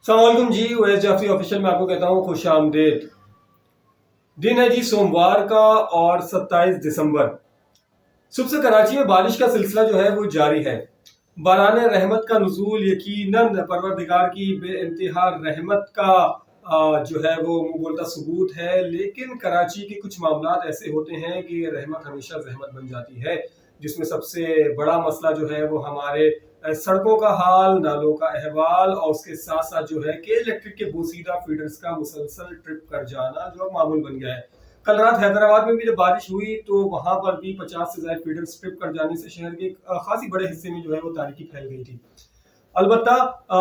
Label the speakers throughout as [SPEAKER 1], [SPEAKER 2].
[SPEAKER 1] अस्सलामुअलैकुम जी, OS Jafri official में आपको कहता हूँ खुश आमदेद। दिन है जी सोमवार का और 27 दिसंबर। सुबह से कराची में बारिश का सिलसिला जो है वो जारी है। बाराने रहमत का नुज़ूल यकीनन परवरदिगार की बेइंतहा रहमत का जो है वो मुंह बोलता सबूत है, लेकिन कराची के कुछ मामलात ऐसे होते हैं कि रहमत हमेशा जहमत बन जाती है, जिसमें सबसे बड़ा मसला जो है वो हमारे सड़कों का हाल, नालों का अहवाल और उसके साथ साथ जो है कि इलेक्ट्रिक के बोसीदा फीडर्स का मुसलसल ट्रिप कर जाना जो अब मामूल बन गया है। कल रात हैदराबाद में भी जब बारिश हुई तो वहां पर भी 50 से ज्यादा फीडर्स ट्रिप कर जाने से शहर के खासी बड़े हिस्से में जो है वो तारीकी फैल गई थी। अलबत्ता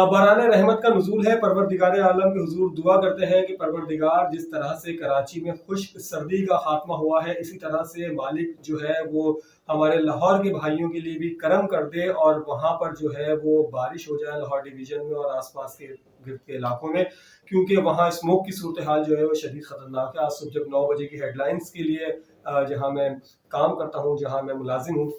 [SPEAKER 1] बराने रहमत का नुज़ूल है। परवरदिगार आलम के हुजूर दुआ करते हैं कि परवरदिगार जिस तरह से कराची में खुश्क सर्दी का खात्मा हुआ है, इसी तरह से मालिक जो है वो हमारे लाहौर के भाइयों के लिए भी करम कर दे और वहाँ पर जो है वो बारिश हो जाए लाहौर डिवीजन में और आसपास के गिर्द के इलाकों में, क्योंकि वहाँ स्मोक की सूरत हाल जो है वो शदीद खतरनाक है। आज सुबह जब 9 बजे की हेडलाइंस के लिए जहाँ मैं काम करता हूँ, जहाँ मैं मुलाजिम हूँ,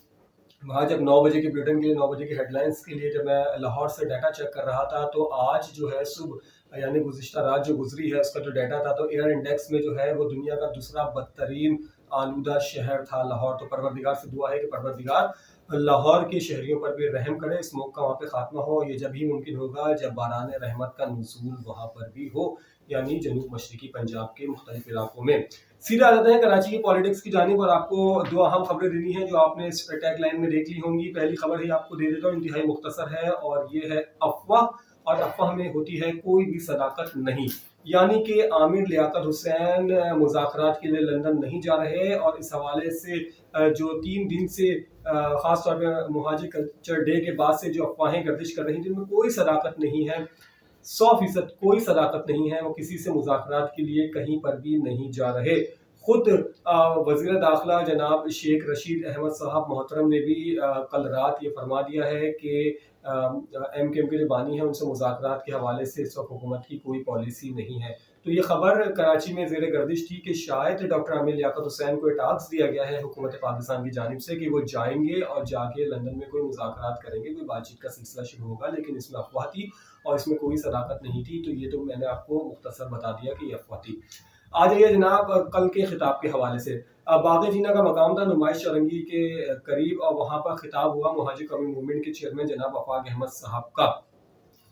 [SPEAKER 1] वहाँ जब 9 बजे के बुलेटिन के लिए 9 बजे की हेडलाइंस के लिए जब मैं लाहौर से डाटा चेक कर रहा था तो आज जो है सुबह यानी गुज़िश्ता रात जो गुजरी है उसका जो डाटा था तो एयर इंडेक्स में जो है वो दुनिया का दूसरा बदतरीन आलूदा शहर था लाहौर। तो परवरदिगार से दुआ है कि परवरदिगार लाहौर के शहरियों पर भी रहम करे, स्मोक का वहाँ पे खात्मा हो। ये जब ही मुमकिन होगा जब बारान रहमत का नुज़ूल वहाँ पर भी हो, यानी जनूब मशरकी पंजाब के मुख्तलिफ इलाकों में। सीधे आ जाते हैं कराची की पॉलिटिक्स की जानिब और आपको दो अहम खबरें देनी है जो आपने इस टैग लाइन में देख ली होंगी। पहली खबर ही आपको दे देता हूँ, इंतहाई मुख्तसर है और ये है अफवाह, और अफवाह में होती है कोई भी सदाकत नहीं। यानी कि आमिर लियाकत हुसैन मुज़ाकरात के लिए लंदन नहीं जा रहे और इस हवाले से जो 3 दिन से खास तौर पर मुहाजिर कल्चर डे के बाद से जो अफवाहें गर्दिश कर रही थी उनमें कोई सदाकत नहीं है। 100% कोई सदाकत नहीं है। वो किसी से मुज़ाकरात के लिए कहीं पर भी नहीं जा रहे। खुद वज़ीर दाखिला जनाब शेख रशीद अहमद साहब मोहतरम ने भी कल रात ये फरमा दिया है कि MKM के जो बानी हैं उनसे मुज़ाकरात के हवाले से इस वक्त हुकूमत की कोई पॉलिसी नहीं है। तो ये खबर कराची में ज़ेर गर्दिश थी कि शायद डॉक्टर आमिर लियाकत हुसैन को टास्क दिया गया है हुकूमत पाकिस्तान की जानिब से कि वो जाएंगे और जाके लंदन में कोई मुज़ाकरात करेंगे, कोई बातचीत का सिलसिला शुरू होगा, लेकिन इसमें अफवाह थी और इसमें कोई सदाकत नहीं थी। तो ये तो मैंने आपको मुख्तसर बता दिया कि ये अफवाह थी। आ जाइए जनाब कल के खिताब के हवाले से। बाग जीना का मकाम था नुमाइश चौरंगी के करीब और वहाँ पर खिताब हुआ मुहाजिर कौमी मूवमेंट के चेयरमैन जनाब आफाक अहमद साहब का।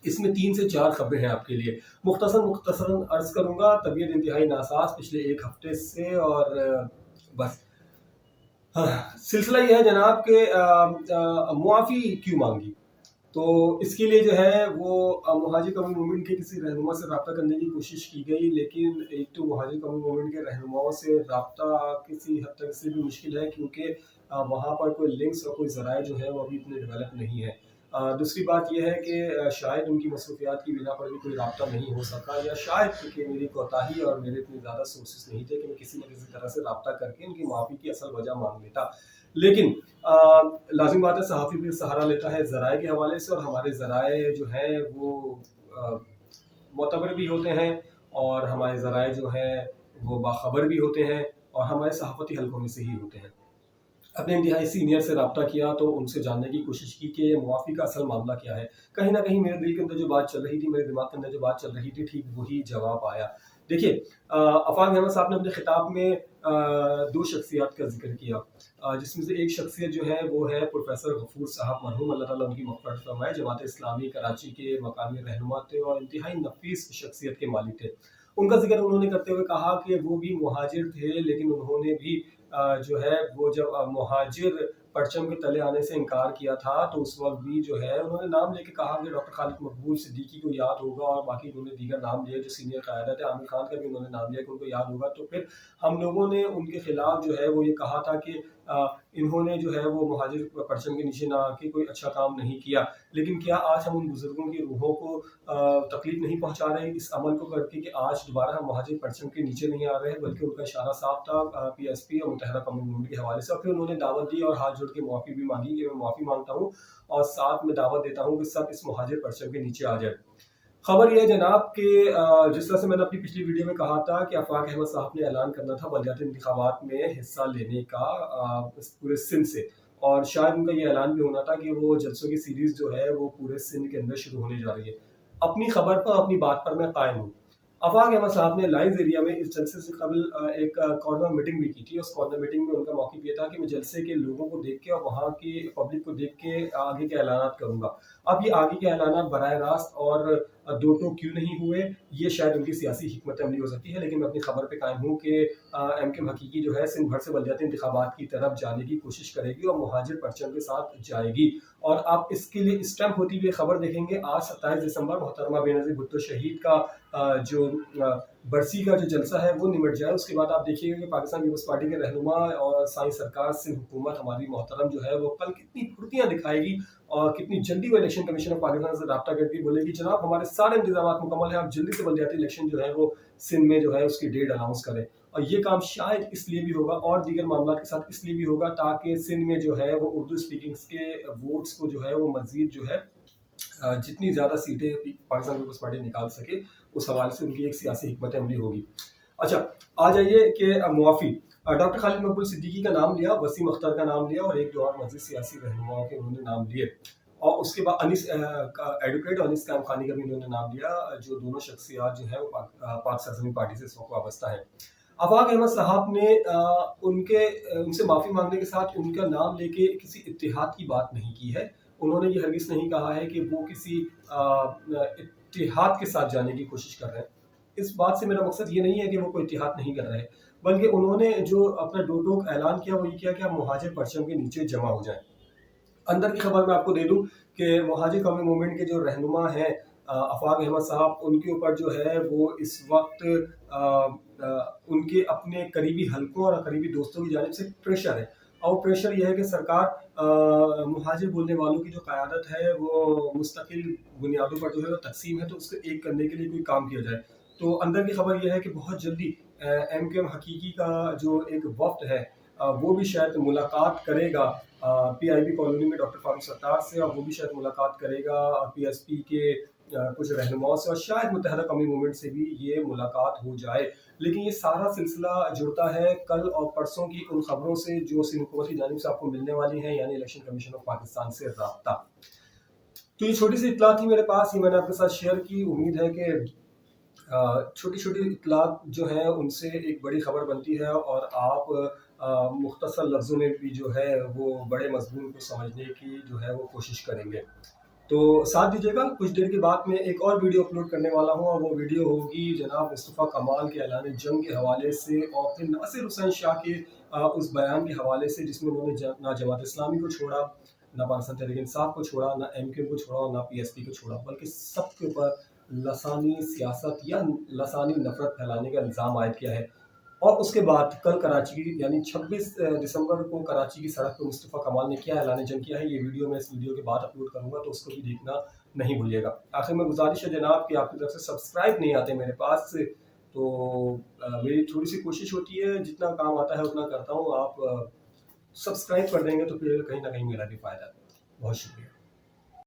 [SPEAKER 1] इसमें 3 से 4 खबरें हैं आपके लिए। मुख्तसर अर्ज करूंगा। तबीयत इंतहाई नासाज पिछले 1 हफ्ते से और बस सिलसिला यह है जनाब के मुआफ़ी क्यों मांगी। तो इसके लिए जो है वो मुहाजिर कौमी मूवमेंट के किसी रहनुमा से रब्ता करने की कोशिश की गई, लेकिन एक तो मुहाजिर कौमी मूवमेंट के रहनुमाओं से रब्ता किसी हद तक इसलिए भी मुश्किल है क्योंकि वहाँ पर कोई लिंक्स और कोई ज़राए जो है वो अभी इतने डेवलप नहीं है। दूसरी बात यह है कि शायद उनकी मसरूफियात की बिना पर भी कोई रब्ता नहीं हो सका, या शायद क्योंकि मेरी कोताही और मेरे इतने ज़्यादा सोर्सेज नहीं थे कि मैं किसी न किसी तरह से रब्ता करके उनकी माफ़ी की असल वजह मांग लेता। लेकिन लाजिम बात है सहाफ़ी भी सहारा लेता है ज़राए के हवाले से, और हमारे ज़राए जो हैं वो मोतबर भी होते हैं और हमारे ज़राए जो हैं वो बाखबर भी होते हैं और हमारे सहाफ़ती हलकों में से ही होते हैं। अपने इंतहाई सीनियर से रब्ता किया तो उनसे जानने की कोशिश की कि मुआफ़ी का असल मामला क्या है। कहीं ना कहीं मेरे दिल के अंदर जो बात चल रही थी, मेरे दिमाग के अंदर जो बात चल रही थी, ठीक वही जवाब आया। देखिए आफाक अहमद साहब ने अपने खिताब में 2 शख्सियत का जिक्र किया, जिसमें से एक शख्सियत जो है वो है प्रोफेसर गफूर साहब मरहूम, अल्लाह ताला उनकी मग़फ़िरत फरमाए। जमात इस्लामी कराची के मकामी रहनुमा थे और इंतहाई नफीस शख्सियत के मालिक थे। उनका जिक्र उन्होंने करते हुए कहा कि वो भी मुहाजिर थे, लेकिन उन्होंने भी जो है वो जब मुहाजिर परचम के तले आने से इनकार किया था तो उस वक्त भी जो है उन्होंने नाम लेके कहा कि डॉक्टर खालिद मकबूल सिद्दीकी को याद होगा, और बाकी उन्होंने दीगर नाम लिया जो सीनियर क़यादत है, आमिर खान का भी उन्होंने नाम लिया कि उनको याद होगा। तो फिर हम लोगों ने उनके खिलाफ जो है वो ये कहा था कि इन्होंने जो है वो मुहाजिर परचम के नीचे ना आके कोई अच्छा काम नहीं किया। लेकिन क्या आज हम उन बुजुर्गों की रूहों को तकलीफ नहीं पहुंचा रहे इस अमल को करके कि आज दोबारा हम मुहाजिर परचम के नीचे नहीं आ रहे हैं, बल्कि उनका इशारा साफ था PSP और मुत्तहदा कौमी मूवमेंट के हवाले से। और फिर उन्होंने दावत दी और हाथ जोड़ के मुआफ़ी भी मांगी कि मैं मुआफ़ी मांगता हूँ और साथ में दावत देता हूँ कि सब इस मुहाजिर परचम के नीचे आ जाए। खबर यह जनाब कि जिस तरह से मैंने अपनी पिछली वीडियो में कहा था कि आफाक अहमद साहब ने ऐलान करना था बलदियाती इंतखाबात में हिस्सा लेने का पूरे सिंध से, और शायद उनका ये ऐलान भी होना था कि वो जलसों की सीरीज़ जो है वो पूरे सिंध के अंदर शुरू होने जा रही है। اپنی خبر پر اپنی بات پر میں قائم ہوں۔ آفاق احمد صاحب نے لائنز ایریا میں اس جلسے سے قبل ایک کارنر میٹنگ بھی کی تھی۔ اس کارنر میٹنگ میں ان کا موقف یہ تھا کہ میں جلسے کے لوگوں کو دیکھ کے اور وہاں کی پبلک کو دیکھ کے آگے کے اعلانات کروں گا۔ اب یہ آگے کے اعلانات براہ راست اور دو ٹوک کیوں نہیں ہوئے، یہ شاید ان کی سیاسی حکمت عملی ہو سکتی ہے، لیکن میں اپنی خبر پہ قائم ہوں کہ ایم کیو حقیقی جو ہے سندھ بھر سے بلدیاتی انتخابات کی طرف جانے کی کوشش کرے گی اور مہاجر پرچم کے ساتھ جائے گی۔ اور آپ اس کے لیے اسٹمپ ہوتی ہوئی خبر دیکھیں گے، آج 27 دسمبر محترمہ بے نظیر بھٹو شہید کا جو برسی کا جو جلسہ ہے وہ نمٹ جائے۔ اس کے بعد آپ دیکھیے گا کہ پاکستان پیپلز پارٹی کے رہنما اور سائیں سرکار سے حکومت ہماری محترم جو ہے وہ کل کتنی پھرتیاں دکھائے گی اور کتنی جلدی وہ الیکشن کمیشن آف پاکستان سے رابطہ کر کے بولے گی جناب ہمارے سارے انتظامات مکمل ہیں، آپ جلدی سے بلدیاتی الیکشن جو ہے وہ سندھ میں جو ہے اس کی ڈیٹ اناؤنس کریں۔ اور یہ کام شاید اس لیے بھی ہوگا اور دیگر معاملات کے ساتھ اس لیے بھی ہوگا تاکہ سندھ میں جو ہے وہ اردو اسپیکنگس کے ووٹس کو جو ہے وہ مزید جو ہے جتنی زیادہ سیٹیں پاکستان پیپلز پارٹی نکال سکے اس حوالے سے ان کی ایک سیاسی حکمت عملی ہوگی۔ اچھا آ جائیے کہ معافی ڈاکٹر خالد مقبول صدیقی کا نام لیا، وسیم اختر کا نام لیا اور ایک دو اور مزید سیاسی رہنماؤں کے انہوں نے نام لیے، اور اس کے بعد ایڈوکیٹ انیس قائم خانی کا بھی انہوں نے نام لیا، جو دونوں شخصیات جو ہیں وہ پاک سرزمین پارٹی سے اس وقت وابستہ ہیں۔ آفاق احمد صاحب نے ان سے معافی مانگنے کے ساتھ ان کا نام لے کے کسی اتحاد کی بات نہیں کی ہے۔ انہوں نے یہ ہرگز نہیں کہا ہے کہ وہ کسی اتحاد کے ساتھ جانے کی کوشش کر رہے ہیں۔ اس بات سے میرا مقصد یہ نہیں ہے کہ وہ کوئی اتحاد نہیں کر رہے، بلکہ انہوں نے جو اپنا دو ٹوک اعلان کیا وہ یہ کیا کہ آپ مہاجر پرچم کے نیچے جمع ہو جائیں۔ اندر کی خبر میں آپ کو دے دوں کہ مہاجر قومی موومنٹ کے جو رہنما ہیں آفاق احمد صاحب، ان کے اوپر جو ہے وہ اس وقت ان کے اپنے قریبی حلقوں اور قریبی دوستوں کی جانب سے پریشر ہے، اور وہ پریشر یہ ہے کہ سرکار مہاجر بولنے والوں کی جو قیادت ہے وہ مستقل بنیادوں پر جو ہے وہ تقسیم ہے، تو اس کو ایک کرنے کے لیے کوئی کام کیا جائے۔ تو اندر کی خبر یہ ہے کہ بہت جلدی ایم کیو ایم حقیقی کا جو ایک وفد ہے وہ بھی شاید ملاقات کرے گا پی آئی بی کالونی میں ڈاکٹر فاروق ستار سے، اور وہ بھی شاید ملاقات کرے گا پی ایس پی کے کچھ رہنماؤں سے، اور شاید متحدہ قومی موومنٹ سے بھی یہ ملاقات ہو جائے۔ لیکن یہ سارا سلسلہ جڑتا ہے کل اور پرسوں کی ان خبروں سے جو سندھ حکومت کی جانب سے آپ کو ملنے والی ہیں، یعنی الیکشن کمیشن آف پاکستان سے رابطہ۔ تو یہ چھوٹی سی اطلاع تھی میرے پاس، یہ میں نے آپ کے ساتھ شیئر کی۔ امید ہے کہ چھوٹی چھوٹی اطلاعات جو ہیں ان سے ایک بڑی خبر بنتی ہے اور آپ مختصر لفظوں میں بھی جو ہے وہ بڑے مضمون کو سمجھنے کی جو ہے وہ کوشش کریں گے۔ تو ساتھ دیجیے گا، کچھ دیر کے بعد میں ایک اور ویڈیو اپلوڈ کرنے والا ہوں، اور وہ ویڈیو ہوگی جناب مصطفیٰ کمال کے اعلان جنگ کے حوالے سے اور پھر ناصر حسین شاہ کے اس بیان کے حوالے سے جس میں انہوں نے نہ جماعت اسلامی کو چھوڑا، نہ پاکستان تحریک انصاف کو چھوڑا، نہ ایم کیو کو چھوڑا اور نہ پی ایس پی کو چھوڑا، بلکہ سب کے اوپر لسانی سیاست یا لسانی نفرت پھیلانے کا الزام عائد کیا ہے۔ اور اس کے بعد کل کراچی کی یعنی 26 دسمبر کو کراچی کی سڑک پر مصطفیٰ کمال نے کیا اعلان جنگ کیا ہے، یہ ویڈیو میں اس ویڈیو کے بعد اپلوڈ کروں گا، تو اس کو بھی دیکھنا نہیں بھولیے گا۔ آخر میں گزارش ہے جناب کہ آپ کی طرف سے سبسکرائب نہیں آتے میرے پاس سے، تو میری تھوڑی سی کوشش ہوتی ہے، جتنا کام آتا ہے اتنا کرتا ہوں، آپ سبسکرائب کر دیں گے تو پھر کہیں نہ کہیں میرا بھی فائدہ ہے۔ بہت شکریہ۔